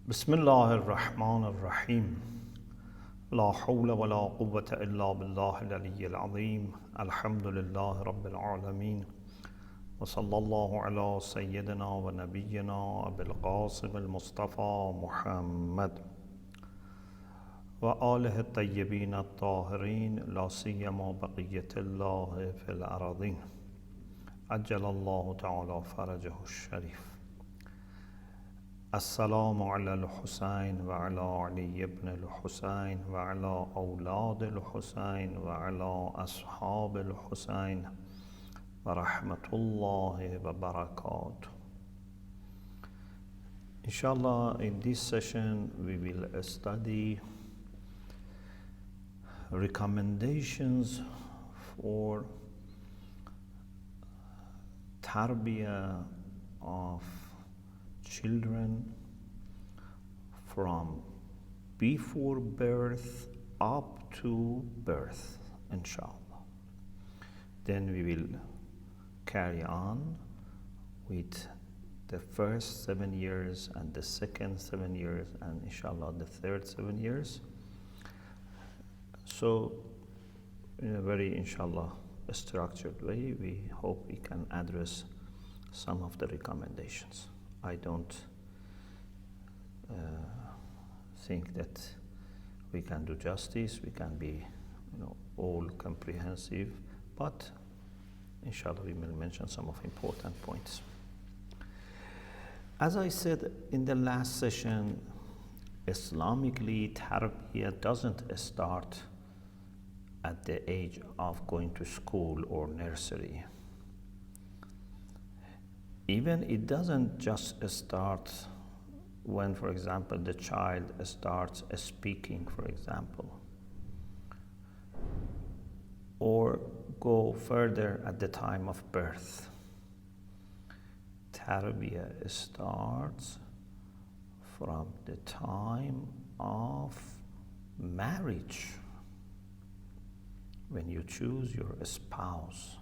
بسم الله الرحمن الرحيم لا حول ولا قوة إلا بالله العلي العظيم الحمد لله رب العالمين وصلى الله على سيدنا ونبينا أبي القاسم المصطفى محمد وآله الطيبين الطاهرين لا سيما بقية الله في الأراضين عجل الله تعالى فرجه الشريف. السلام على الحسين وعلى علي بن الحسين وعلى أولاد الحسين وعلى أصحاب الحسين ورحمة الله وبركاته. Inshallah, in this session we will study recommendations for tarbiyah of children from before birth up to birth, inshallah. Then we will carry on with the first 7 years and the second 7 years and inshallah the third 7 years. So in a very inshallah structured way, we hope we can address some of the recommendations. I don't think that we can do justice, we can be all comprehensive, but inshallah we will mention some of important points. As I said in the last session, Islamically, tarbiyah doesn't start at the age of going to school or nursery. Even it doesn't just start when, for example, the child starts speaking, for example, or go further at the time of birth. Tarbiyah starts from the time of marriage, when you choose your spouse.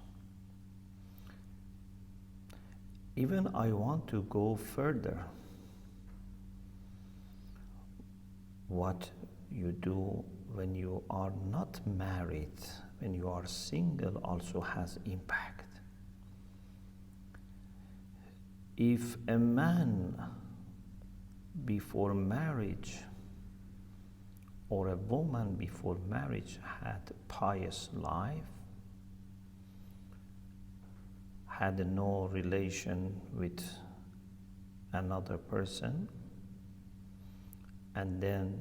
Even I want to go further. What you do when you are not married, when you are single, also has impact. If a man before marriage or a woman before marriage had a pious life, had no relation with another person, and then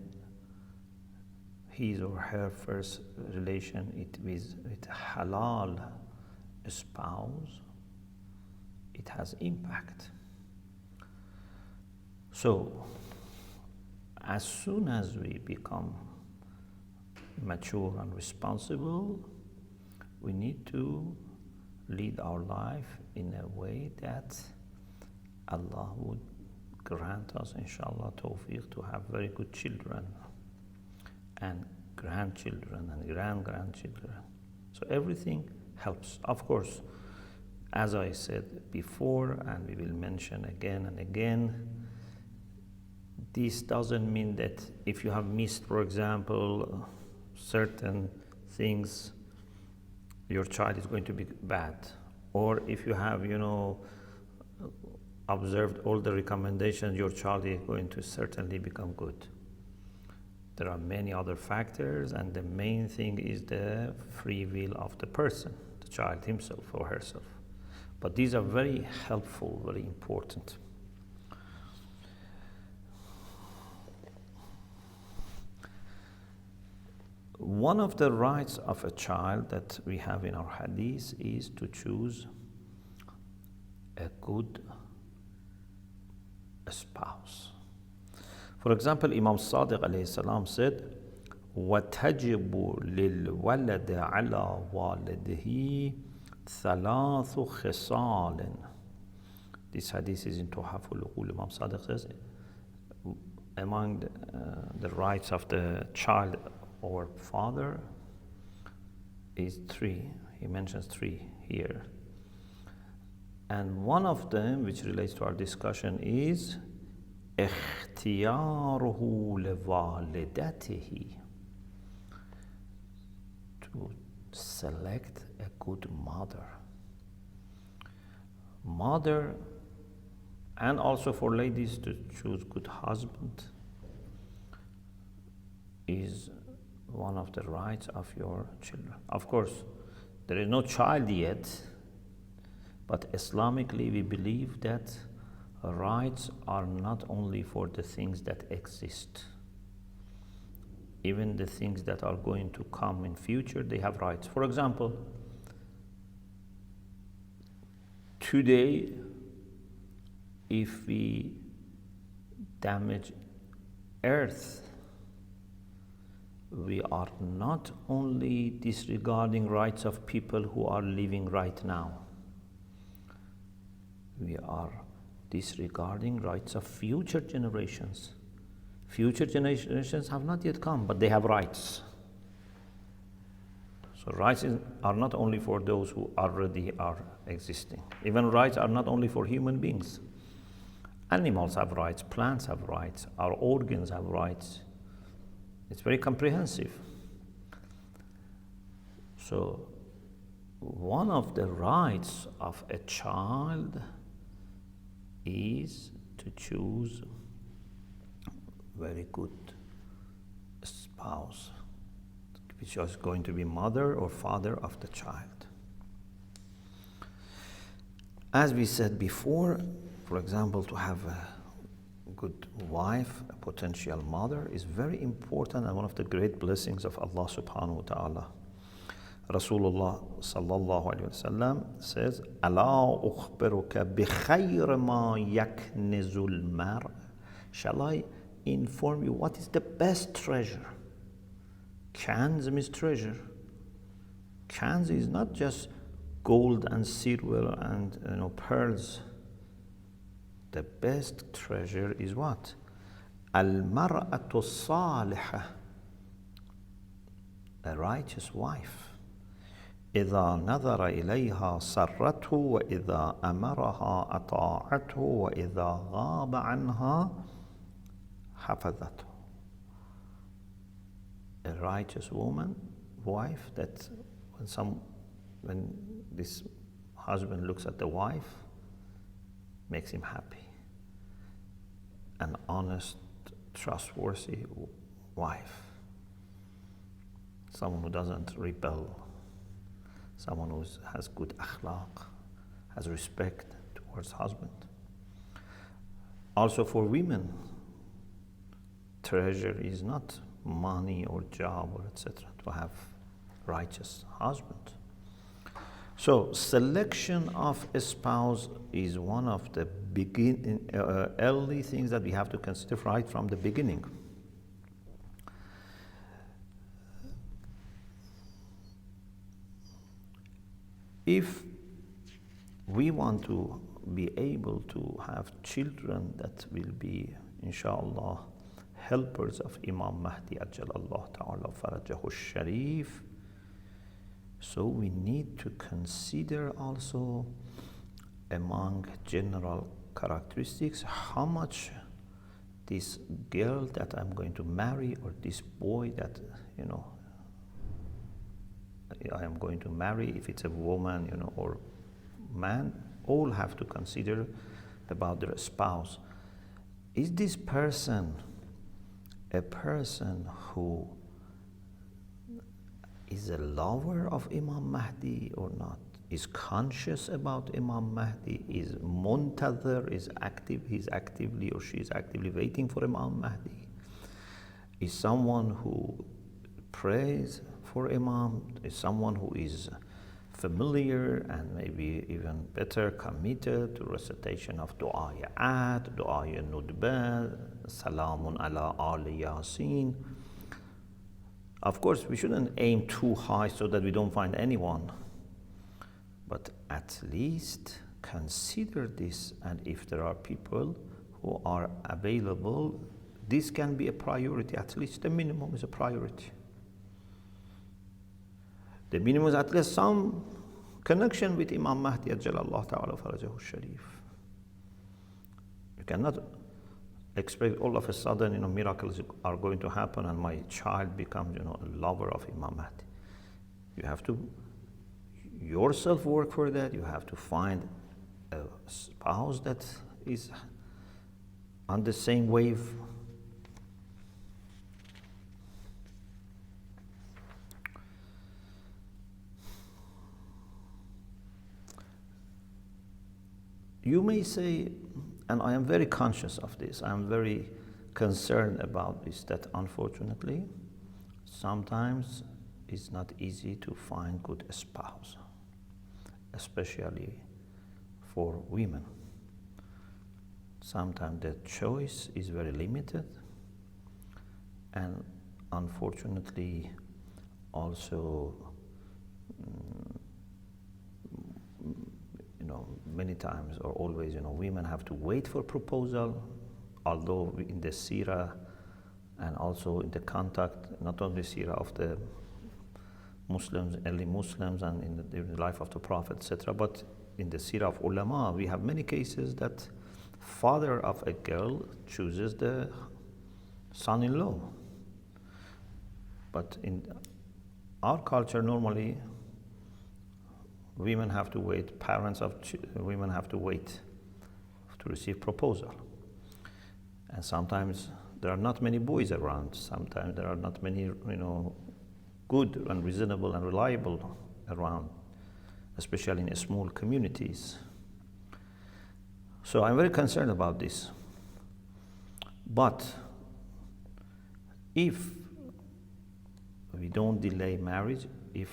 his or her first relation with halal spouse, it has impact. So as soon as we become mature and responsible, we need to lead our life in a way that Allah would grant us, inshallah, tawfiq to have very good children and grandchildren and grandchildren. So everything helps. Of course, as I said before, and we will mention again and again, this doesn't mean that if you have missed, for example, certain things, your child is going to be bad. Or if you have, observed all the recommendations, your child is going to certainly become good. There are many other factors, and the main thing is the free will of the person, the child himself or herself. But these are very helpful, very important. One of the rights of a child that we have in our hadith is to choose a good spouse. For example, Imam Sadiq alayhi salam said, وَتَجِبُ لِلْوَلَدِ عَلَى وَالِدِهِ ثَلَاثُ خِصَالٍ. This hadith is in Tuhaful Uqul. Imam Sadiq says, among the rights of the child or father is 3. He mentions 3 here. And one of them, which relates to our discussion, is اختياره لوالدته, to select a good mother. Mother, and also for ladies to choose good husband, is one of the rights of your children. Of course, there is no child yet, but Islamically we believe that rights are not only for the things that exist. Even the things that are going to come in future, they have rights. For example, today, if we damage earth, we are not only disregarding rights of people who are living right now, we are disregarding rights of future generations. Future generations have not yet come, but they have rights. So rights are not only for those who already are existing. Even rights are not only for human beings. Animals have rights, plants have rights, our organs have rights. It's very comprehensive. So one of the rights of a child is to choose very good spouse, which is going to be mother or father of the child. As we said before, for example, to have a good wife, a potential mother, is very important and one of the great blessings of Allah subhanahu wa ta'ala. Rasulullah sallallahu alayhi wa sallam says, "Ala ukhbiruka bi khayr ma yaknizul mar." Shall I inform you what is the best treasure? Kanz means treasure. Kanz is not just gold and silver and pearls. The best treasure is what? Al-mar'atu salihah, a righteous wife. إذا نظر إليها سرته وإذا أمرها أطاعته وإذا غاب عنها حفظته. A righteous woman, wife, that when this husband looks at the wife, makes him happy. An honest, trustworthy wife. Someone who doesn't rebel. Someone who has good akhlaq, has respect towards husband. Also for women, treasure is not money or job or etc. to have righteous husband. So selection of a spouse is one of the early things that we have to consider right from the beginning. If we want to be able to have children that will be, inshallah, helpers of Imam Mahdi Ajjalallahu Ta'ala Farajahu Sharif, so we need to consider also among general characteristics how much this girl that I'm going to marry or this boy that I am going to marry, if it's a woman or man, all have to consider about their spouse. Is this person a person who is a lover of Imam Mahdi or not? Is conscious about Imam Mahdi? Is muntazir, is active, he's actively or she is actively waiting for Imam Mahdi? Is someone who prays for Imam? Is someone who is familiar and maybe even better committed to recitation of du'a'at, du'a nudba, salamun ala ali yasin? Of course, we shouldn't aim too high so that we don't find anyone, but at least consider this, and if there are people who are available, this can be a priority. At least the minimum is a priority. The minimum is at least some connection with Imam Mahdi Ajjalallahu Ta'ala Farajahu Sharif. You cannot expect all of a sudden, miracles are going to happen and my child becomes, a lover of Imam Mahdi. You have to yourself work for that. You have to find a spouse that is on the same wave. You may say, and I am very conscious of this, I am very concerned about this, that unfortunately, sometimes it's not easy to find good spouse, especially for women. Sometimes the choice is very limited, and unfortunately, also, many times or always, women have to wait for proposal, although in the seerah and also in the contact, not only seerah of the Muslims, early Muslims, and in the life of the Prophet, etc., but in the seerah of ulama, we have many cases that father of a girl chooses the son-in-law. But in our culture, normally, women have to wait, parents of women have to wait to receive proposal. And sometimes there are not many boys around. Sometimes there are not many, good and reasonable and reliable around, especially in small communities. So I'm very concerned about this. But if we don't delay marriage, if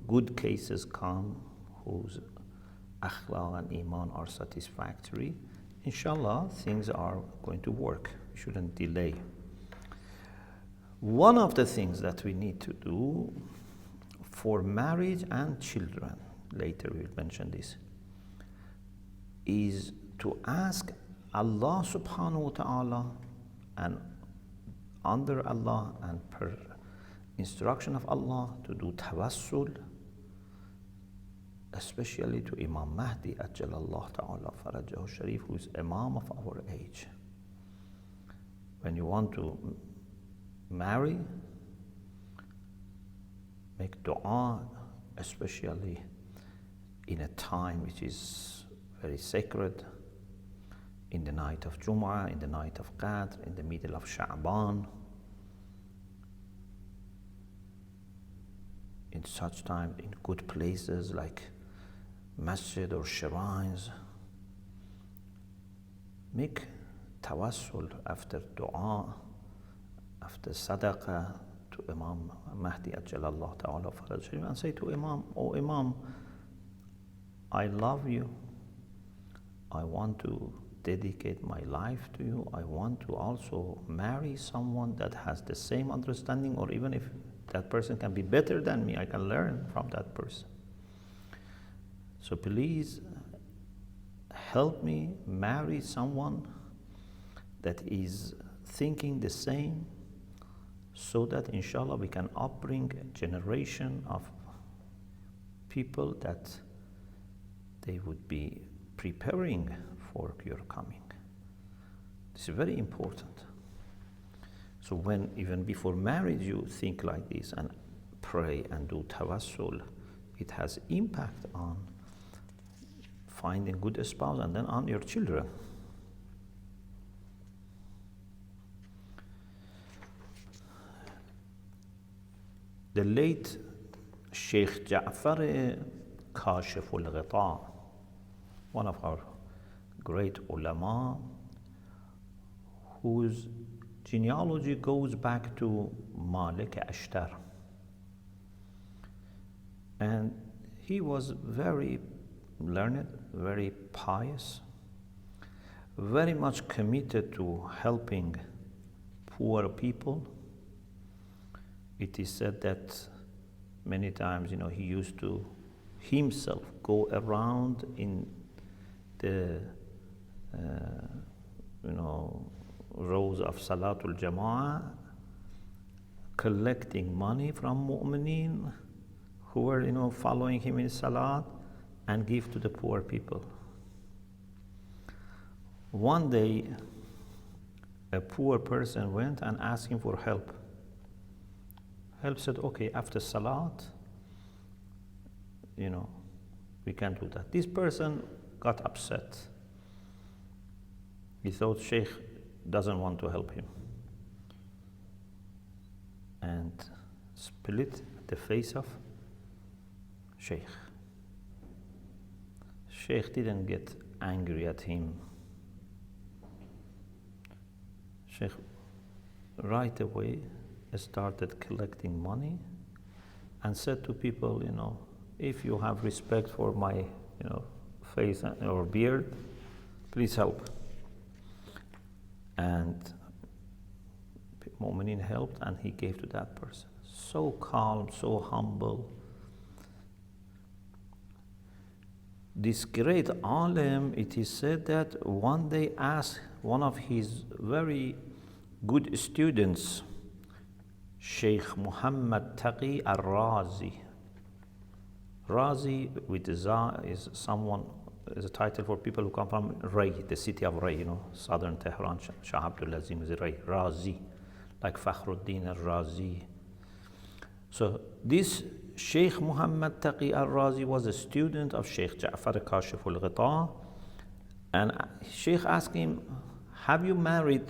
good cases come whose akhlaq and iman are satisfactory, inshallah, things are going to work. We shouldn't delay. One of the things that we need to do for marriage and children, later we'll mention this, is to ask Allah subhanahu wa ta'ala, and under Allah and per instruction of Allah, to do tawassul, especially to Imam Mahdi ajjalallahu ta'ala farajahu sharif, who is Imam of our age. When you want to marry, make dua, especially in a time which is very sacred, in the night of Jum'ah, in the night of Qadr, in the middle of Sha'ban. In such time, in good places like masjid or shrines, make tawassul after dua, after sadaqah to Imam Mahdi ajjalallahu ta'ala faraj, and say to Imam, "Oh Imam, I love you. I want to dedicate my life to you. I want to also marry someone that has the same understanding, or even if that person can be better than me, I can learn from that person. So please help me marry someone that is thinking the same, so that inshallah we can upbring a generation of people that they would be preparing for your coming." This is very important. So when, even before marriage, you think like this and pray and do tawassul, it has impact on finding good spouse and then on your children. The late Sheikh Ja'far Kashif al-Ghita, one of our great ulama, whose genealogy goes back to Malik Ashtar. And he was very learned, very pious, very much committed to helping poor people. It is said that many times, he used to himself go around in the, rows of Salatul Jama'ah, collecting money from mu'mineen who were, following him in Salat, and give to the poor people. one day, a poor person went and asked him for help. Help said, okay, after Salat, we can't do that. This person got upset. He thought Sheikh doesn't want to help him. And split the face of Sheikh. Sheikh didn't get angry at him. Sheikh right away started collecting money and said to people, if you have respect for my, face or beard, please help. And Mu'minin helped, and he gave to that person. So calm, so humble. This great alim, it is said that one day asked one of his very good students, Sheikh Muhammad Taqi al-Razi. Razi with za is a title for people who come from Ray, the city of Ray, southern Tehran. Shah Abdul Azim is Ray, Razi, like Fakhruddin al-Razi. So this Sheikh Muhammad Taqi al-Razi was a student of Sheikh Ja'far Kashif al-Ghita, and Sheikh asked him, have you married?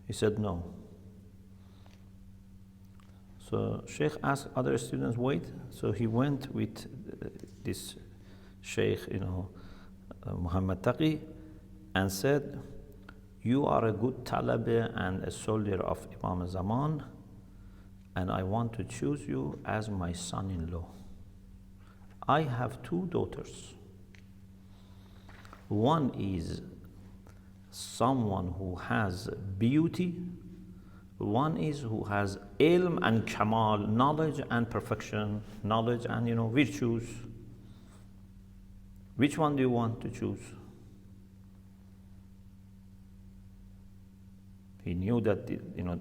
He said no. So Sheikh asked other students, wait. So he went with this Sheikh, Muhammad Taqi, and said, you are a good talaba and a soldier of Imam Zaman, and I want to choose you as my son-in-law. I have two daughters. One is someone who has beauty, one is who has ilm and kamal, knowledge and perfection, knowledge and virtues. Which one do you want to choose? He knew that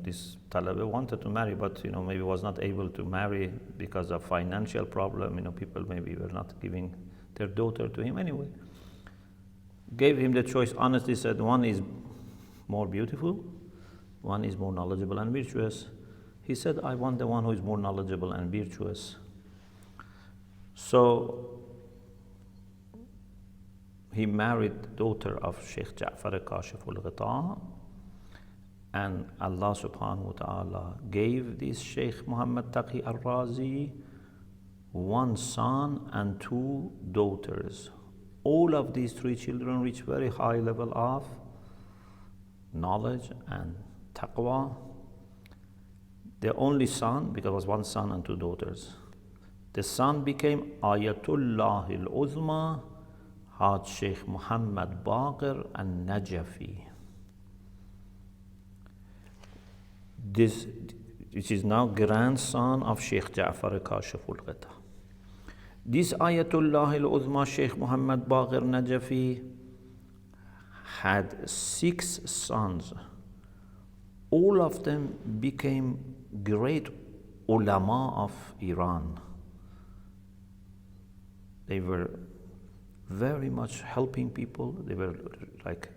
this talaba wanted to marry, but maybe was not able to marry because of financial problem. People maybe were not giving their daughter to him anyway. Gave him the choice. Honestly said, one is more beautiful, one is more knowledgeable and virtuous. He said, I want the one who is more knowledgeable and virtuous. So he married the daughter of Sheikh Ja'far Kashif al-Ghita, and Allah subhanahu wa ta'ala gave this Sheikh Muhammad Taqi al-Razi one son and two daughters. All of these three children reached very high level of knowledge and taqwa. The only son, because it was one son and two daughters, the son became Ayatullah al-Uzma, Haj Sheikh Muhammad Baqir al-Najafi. This, which is now grandson of Sheikh Ja'far Kashif al-Ghita. This Ayatullah al-Uzma, Sheikh Muhammad Baqir Najafi, had 6 sons. All of them became great ulama of Iran. They were very much helping people. They were like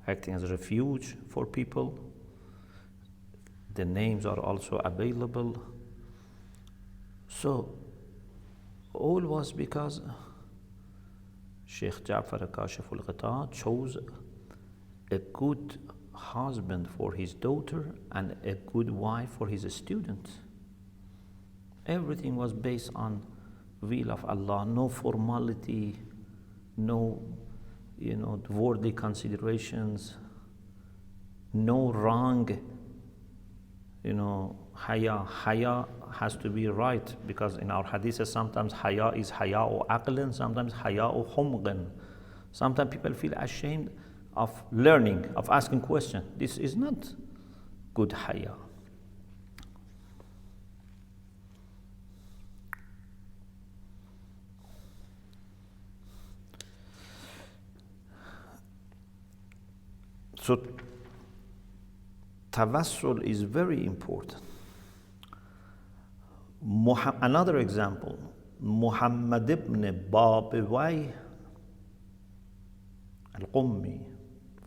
acting as a refuge for people. The names are also available. So all was because Sheikh Ja'far Kashif al-Ghita chose a good husband for his daughter and a good wife for his student. Everything was based on will of Allah, no formality, no worldly considerations, no wrong haya. Haya has to be right, because in our hadiths sometimes haya is haya or aqlan, sometimes haya or humqan. Sometimes people feel ashamed of learning, of asking questions. This is not good haya. So tawassul is very important. Another example, Muhammad ibn Babawayh al-Qummi,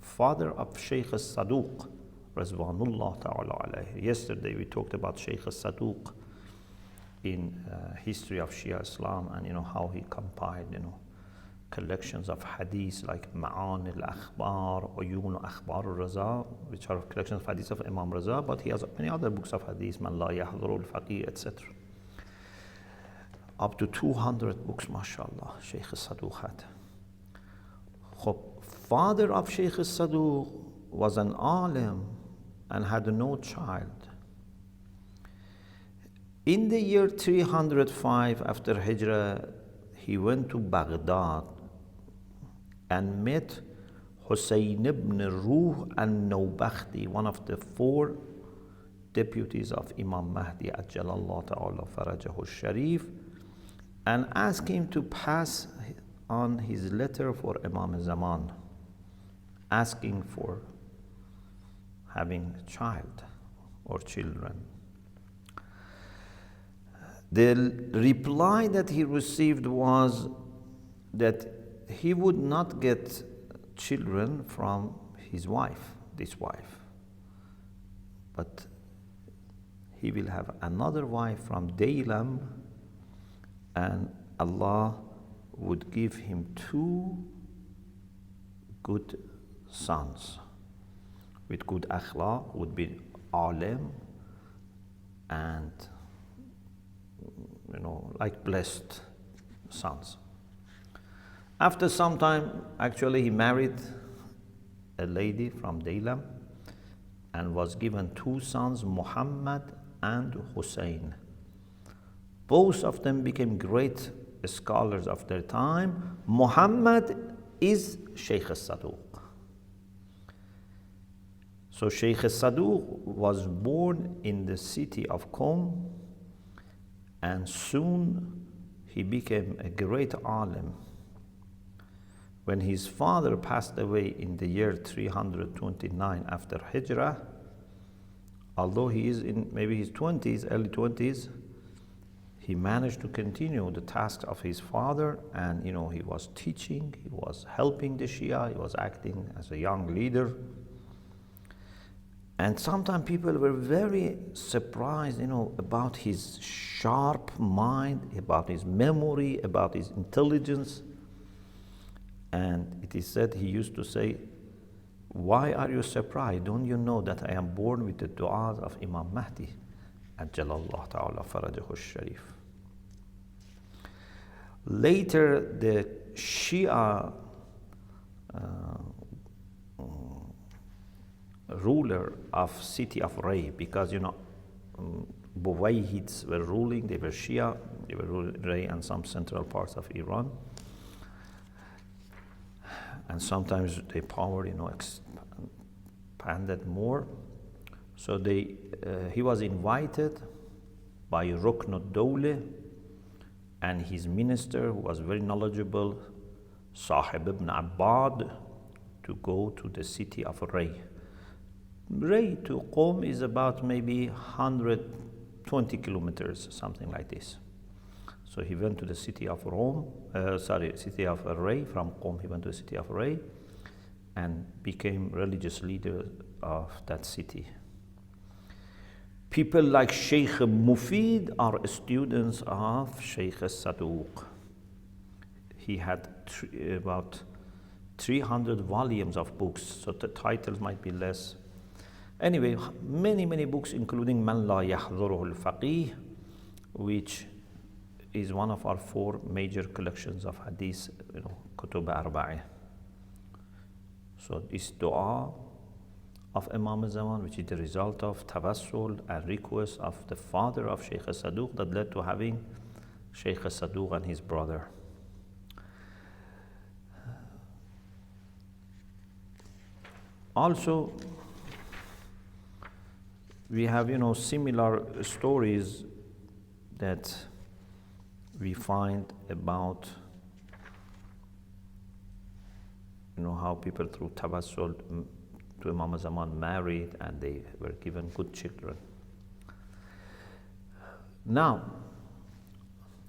father of Sheikh Saduq, Rizwanullah ta'ala alayhi. Yesterday we talked about Sheikh Saduq in history of Shia Islam, and how he compiled collections of hadith like Ma'an al-Akhbar, Uyun Akhbar al-Raza, which are collections of hadith of Imam Raza, but he has many other books of hadith, Man la yahduru al-faqih, etc. Up to 200 books, mashallah, Sheikh Saduq had. Father of Sheikh Saduq was an alim and had no child. In the year 305 after Hijrah, he went to Baghdad and met Hussein ibn Ruh al-Nawbakhti, one of the 4 deputies of Imam Mahdi Ajjalallahu Ta'ala Farajahu Sharif, and asked him to pass on his letter for Imam Zaman, asking for having a child or children. The reply that he received was that he would not get children from his wife, this wife, but he will have another wife from Daylam, and Allah would give him 2 good sons with good akhlaq, would be alim and like blessed sons. After some time, actually he married a lady from Daylam and was given 2 sons, Muhammad and Hussein. Both of them became great scholars of their time. Muhammad is Sheikh Saduq. So Sheikh Saduq was born in the city of Qom, and soon he became a great alim. When his father passed away in the year 329 after Hijrah, although he is in maybe his 20s, early 20s, he managed to continue the tasks of his father, and he was teaching, he was helping the Shia, he was acting as a young leader. And sometimes people were very surprised, about his sharp mind, about his memory, about his intelligence. And it is said he used to say, "Why are you surprised? Don't you know that I am born with the du'as of Imam Mahdi, Ajjalallahu Ta'ala Farajahu Sharif." Later, the Shia ruler of city of Ray, because Buwayhids were ruling, they were Shia, they were ruling Ray and some central parts of Iran, and sometimes their power expanded more. So he was invited by Rukn al-Dawla and his minister, who was very knowledgeable, Sahib ibn Abbad, to go to the city of Ray. Ray to Qom is about maybe 120 kilometers, something like this. So he went to the city of city of Ray. From Qom he went to the city of Ray and became religious leader of that city. People like Sheikh Mufid are students of Sheikh Saduq. He had about 300 volumes of books, so the titles might be less. Anyway, many books, including Man la yahduru al-faqih, which is one of our 4 major collections of hadith, Kutub Arba'ah. So this dua of Imam Zaman, which is the result of tawassul and request of the father of Sheikh Saduq, that led to having Sheikh Saduq and his brother. Also, we have similar stories that we find about how people through tawassul to Imam Zaman married and they were given good children. Now,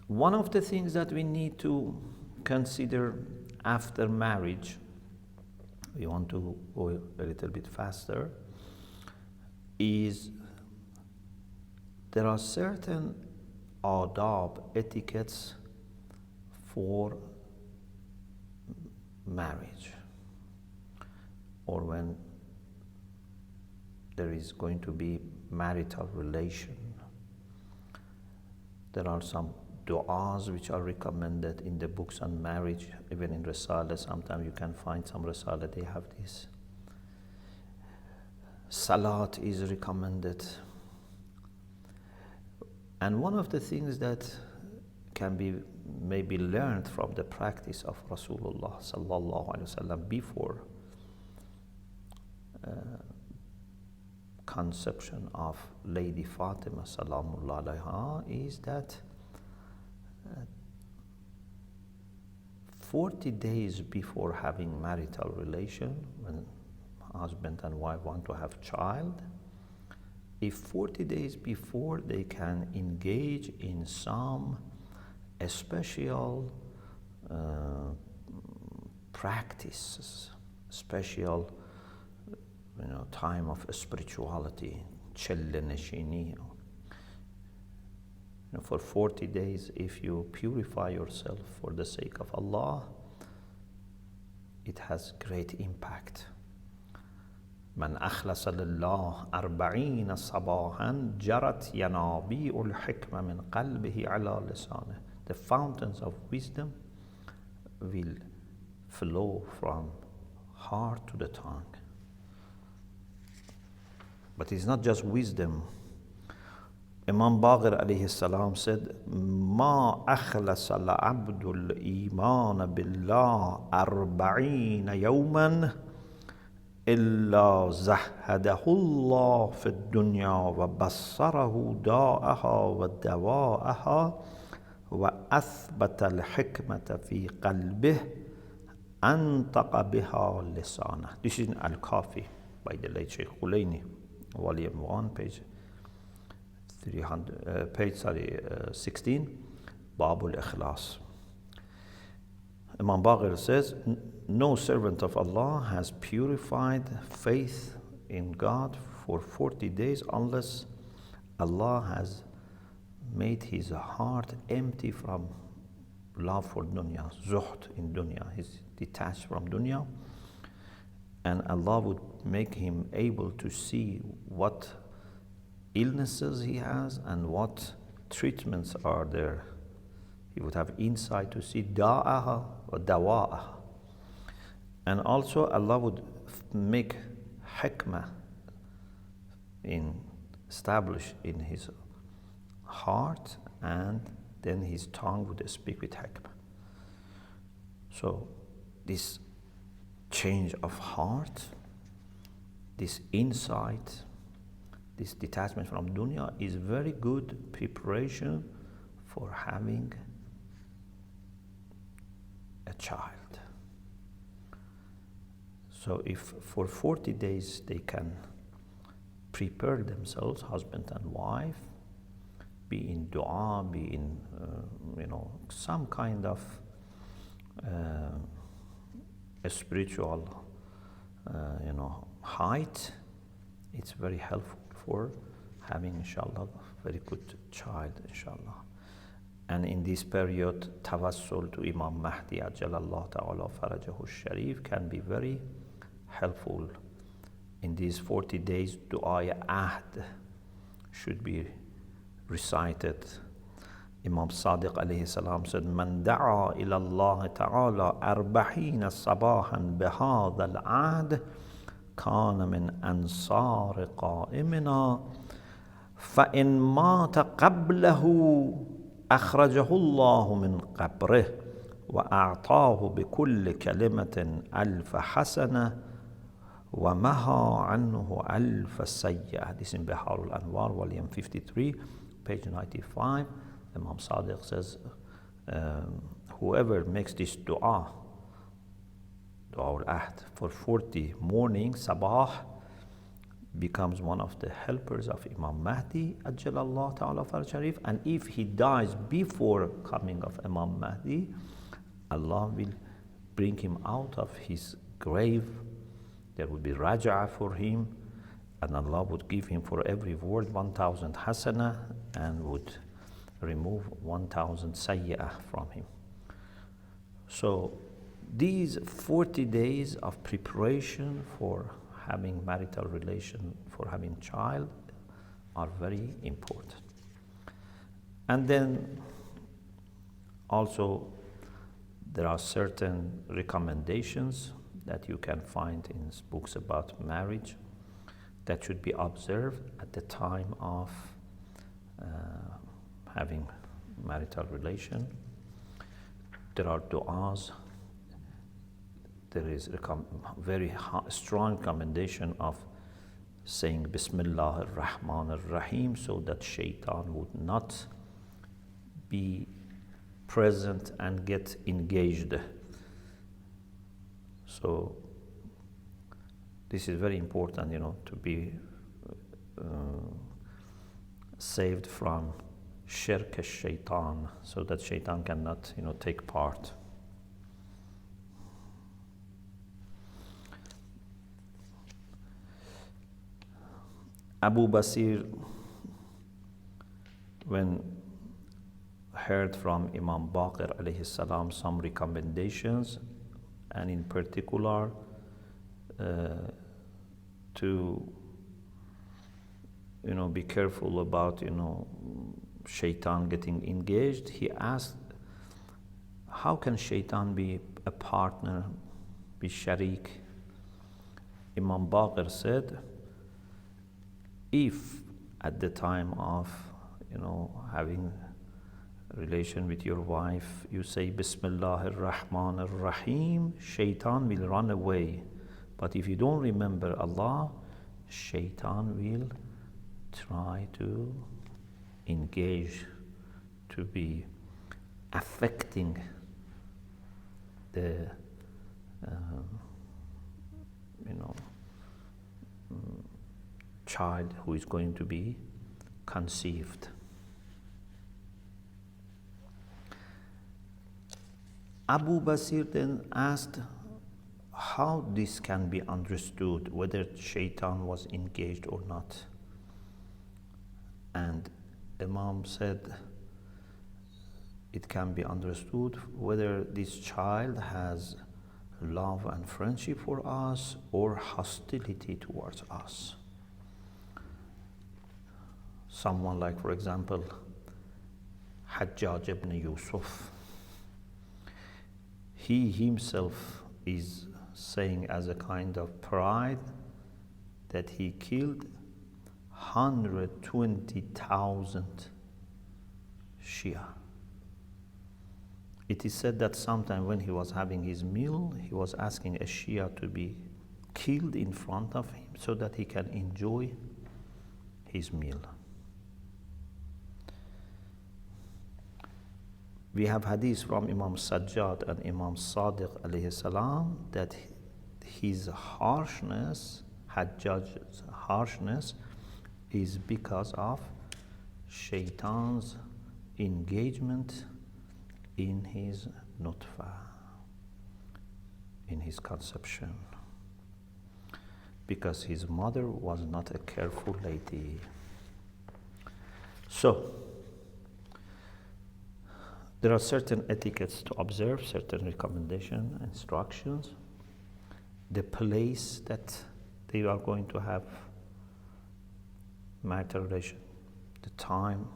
one of the things that we need to consider after marriage we want to go a little bit faster, is there are certain adab, etiquettes for marriage, or when there is going to be marital relation. There are some du'as which are recommended in the books on marriage, even in Risala. Sometimes you can find some Risala, they have this. Salat is recommended. And one of the things that can be maybe learned from the practice of Rasulullah sallallahu alaihi wasallam before conception of Lady Fatima salamullah alaiha is that 40 days before having marital relation, when husband and wife want to have child, if 40 days before they can engage in some special practices, special time of spirituality, chelleneshini. For 40 days, if you purify yourself for the sake of Allah, it has great impact. من أخلص لله 40 صباحا جرت ينابيع الحكمة من قلبه على لسانه. The fountains of wisdom will flow from heart to the tongue. But it's not just wisdom. Imam Baqir alayhi salam said, ما أخلص العبد الإيمان بالله 40 يوما إلا زهده الله في الدنيا وبصره داءها ودواءها وأثبت الحكمة في قلبه أنطق بها لسانه. This is Al-Kafi by the late Sheikh Shomali, volume 1, page 16, Babul Ikhlas. Imam Baqir says, no servant of Allah has purified faith in God for 40 days unless Allah has made his heart empty from love for dunya, zuhd in dunya. He's detached from dunya, and Allah would make him able to see what illnesses he has and what treatments are there. He would have insight to see da'aha or dawa'aha. And also Allah would make hikmah established in his heart, and then his tongue would speak with hikmah. So this change of heart, this insight, this detachment from dunya is very good preparation for having a child. So if for 40 days they can prepare themselves, husband and wife, be in dua, be in some kind of a spiritual height, it's very helpful for having, inshallah, very good child, inshallah. And in this period, tawassul to Imam Mahdi Ajjalallahu Ta'ala Farajahu Sharif can be very helpful. In these 40 days, Du'a Ahd should be recited. Imam Sadiq alayhi salam said, Man da'a ila Allah Ta'ala 40 sabahan bihadha al-ahd kana min ansar qa'imina fa in mata qablahu أخرجه الله من قبره وأعطاه بكل كلمة 1000 حسنة ومحى عنه 1000 سيئة. This in Bihar al-Anwar, volume 53, page 95. Imam Sadiq says, whoever makes this dua, dua al-ahd, for 40 mornings, sabah, becomes one of the helpers of Imam Mahdi Ajjalallahu Ta'ala Faraj Sharif. And if he dies before coming of Imam Mahdi, Allah will bring him out of his grave There would be raja'ah for him, and Allah would give him for every word 1,000 hasana and would remove 1,000 sayya'ah from him. So these 40 days of preparation for having marital relation, for having child, are very important. And then also there are certain recommendations that you can find in books about marriage that should be observed at the time of having marital relation. There are du'as. There is a very strong recommendation of saying Bismillah ar-Rahman ar-Rahim so that shaitan would not be present and get engaged. So this is very important, to be saved from shirk al-shaitan, so that shaitan cannot, take part. Abu Basir, when heard from Imam Baqir alayhi salam some recommendations, and in particular to be careful about shaitan getting engaged, he asked, how can shaitan be a partner, be sharik? Imam Baqir said, if at the time of having relation with your wife you say Bismillah ar-Rahman ar-Rahim, shaitan will run away. But if you don't remember Allah, shaitan will try to engage, to be affecting the child who is going to be conceived. Abu Basir then asked how this can be understood, whether shaitan was engaged or not. And Imam said it can be understood whether this child has love and friendship for us or hostility towards us. Someone like, for example, Hajjaj ibn Yusuf, he himself is saying as a kind of pride that he killed 120,000 Shia. It is said that sometime when he was having his meal, he was asking a Shia to be killed in front of him so that he can enjoy his meal. We have hadith from Imam Sajjad and Imam Sadiq alayhi salam that his harshness, Hajjaj's harshness, is because of shaitan's engagement in his nutfa, in his conception, because his mother was not a careful lady. So there are certain etiquettes to observe, certain recommendations, instructions, the place that they are going to have marital relation, the time.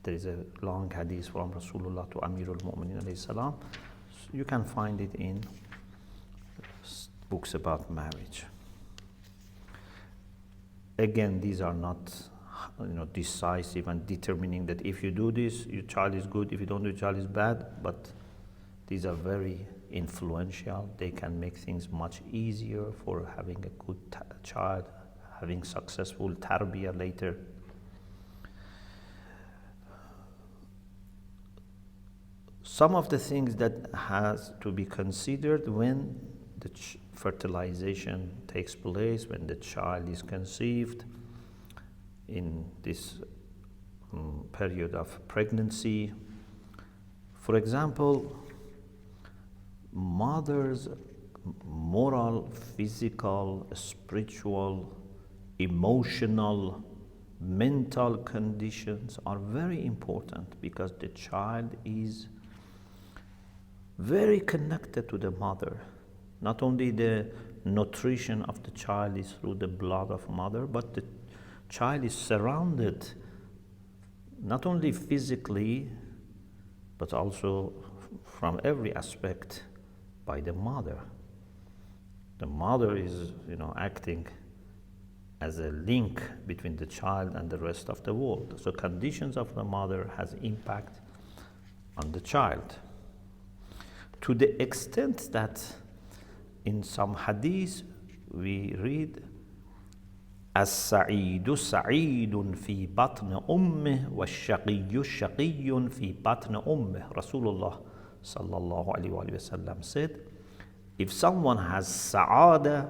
There is a long hadith from Rasulullah to Amirul Mu'minin alayhi salam. You can find it in books about marriage. Again, these are not decisive and determining that if you do this, your child is good, if you don't do, your child is bad, but these are very influential. They can make things much easier for having a good child, having successful tarbiyah later. Some of the things that has to be considered when the fertilization takes place, when the child is conceived, in this period of pregnancy. For example, mothers moral, physical, spiritual, emotional, mental conditions are very important, because the child is very connected to the mother. Not only the nutrition of the child is through the blood of mother, but the child is surrounded not only physically, but also from every aspect by the mother. The mother is, acting as a link between the child and the rest of the world. So conditions of the mother has impact on the child. To the extent that in some hadith we read, السعيد سعيد في بطن أمه والشقي شقي في بطن أمه. Rasulullah sallallahu alaihi wasallam said, if someone has sa'ada,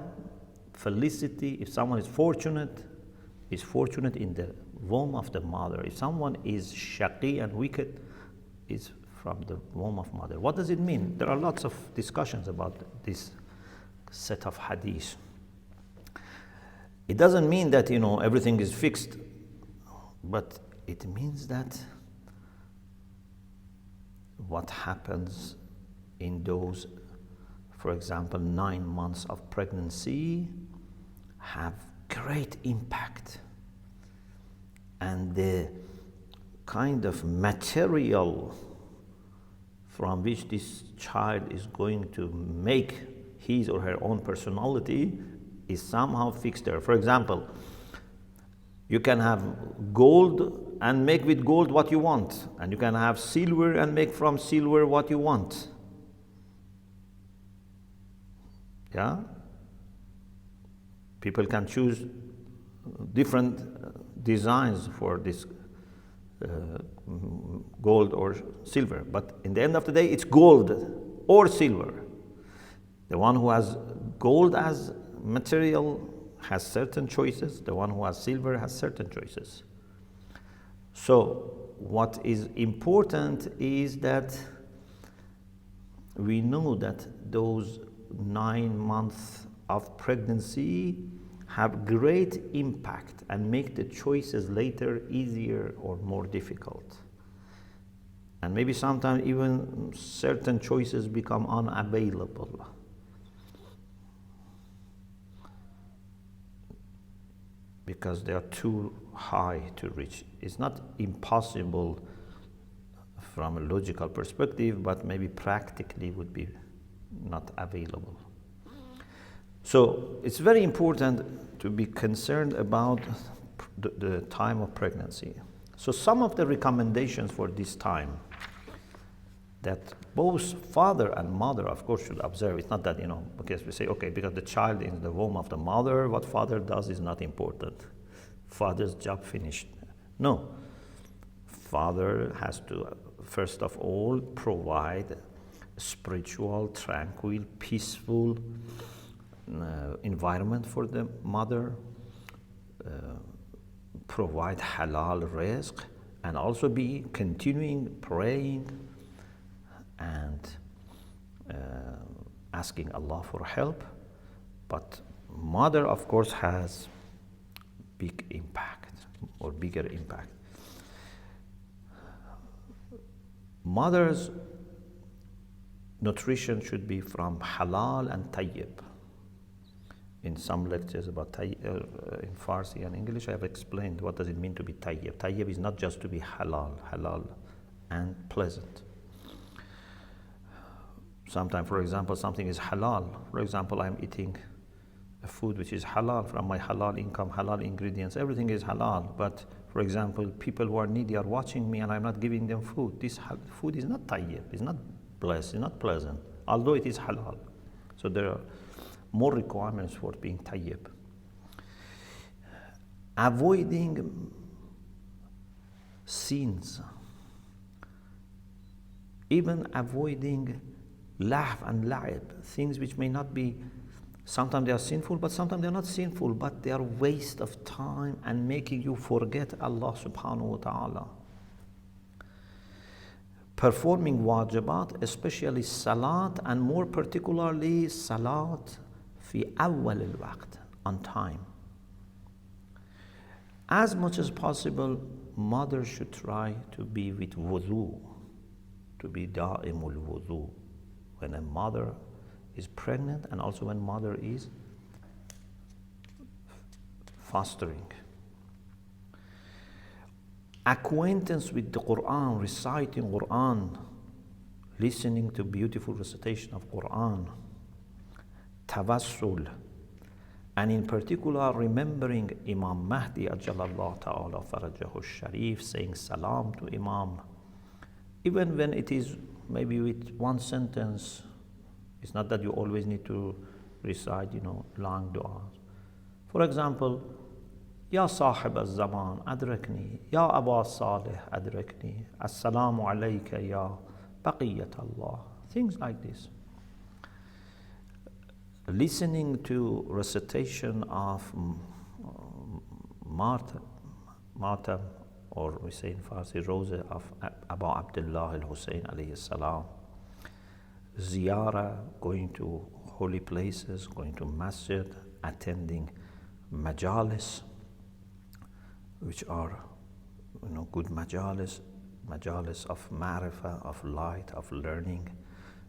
felicity, if someone is fortunate in the womb of the mother. If someone is shaqi and wicked, is from the womb of mother. What does it mean? There are lots of discussions about this set of hadith. It doesn't mean that, everything is fixed, but it means that what happens in those, for example, 9 months of pregnancy have great impact. And the kind of material from which this child is going to make his or her own personality is somehow fixed there. For example, you can have gold and make with gold what you want, and you can have silver and make from silver what you want. Yeah? People can choose different designs for this gold or silver, but in the end of the day, it's gold or silver. The one who has gold as material has certain choices. The one who has silver has certain choices. So what is important is that we know that those 9 months of pregnancy have great impact and make the choices later easier or more difficult. And maybe sometimes even certain choices become unavailable. Because they are too high to reach. It's not impossible from a logical perspective, but maybe practically would be not available. So it's very important to be concerned about the time of pregnancy. So some of the recommendations for this time that both father and mother, of course, should observe. It's not that, because we say, okay, because the child is in the womb of the mother, what father does is not important. Father's job finished. No. Father has to, first of all, provide a spiritual, tranquil, peaceful environment for the mother, provide halal rizq, and also be continuing praying and asking Allah for help. But mother, of course, has big impact or bigger impact. Mother's nutrition should be from halal and tayyib. In some lectures about in Farsi and English, I have explained what does it mean to be tayyib. Tayyib is not just to be halal and pleasant. Sometimes, for example, something is halal. For example, I'm eating a food which is halal from my halal income, halal ingredients, everything is halal. But for example, people who are needy are watching me and I'm not giving them food. This food is not tayyib, it's not blessed, it's not pleasant, although it is halal. So there are more requirements for being tayyib. Avoiding sins, even avoiding lahv and la'ib, things which may not be, sometimes they are sinful, but sometimes they are not sinful, but they are waste of time and making you forget Allah subhanahu wa ta'ala. performing wajibat, especially salat, and more particularly salat fi awwal al-waqt, on time. As much as possible, mothers should try to be with wudu, to be da'imul wudu, when a mother is pregnant and also when mother is fostering. Acquaintance with the Quran, reciting Quran, listening to beautiful recitation of Quran, tawassul, and in particular remembering Imam Mahdi Ajalallah Ta'ala Farajahu Sharif, saying salam to Imam, even when it is maybe with one sentence. It's not that you always need to recite, long du'as. For example, Ya Sahib al-Zaman adrakni, Ya Aba Salih adrakni, Assalamu alayka ya Baqiyat Allah. Things like this. Listening to recitation of Matam, or we say in Farsi, Rosa of Abu Abdullah al-Hussein alayhi salam. Ziyara, going to holy places, going to masjid, attending majalis, which are good majalis of ma'rifah, of light, of learning,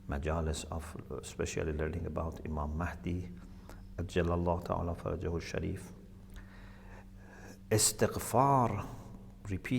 majalis of especially learning about Imam Mahdi Ajalallah Ta'ala Farajahu Sharif. Istighfar, repeat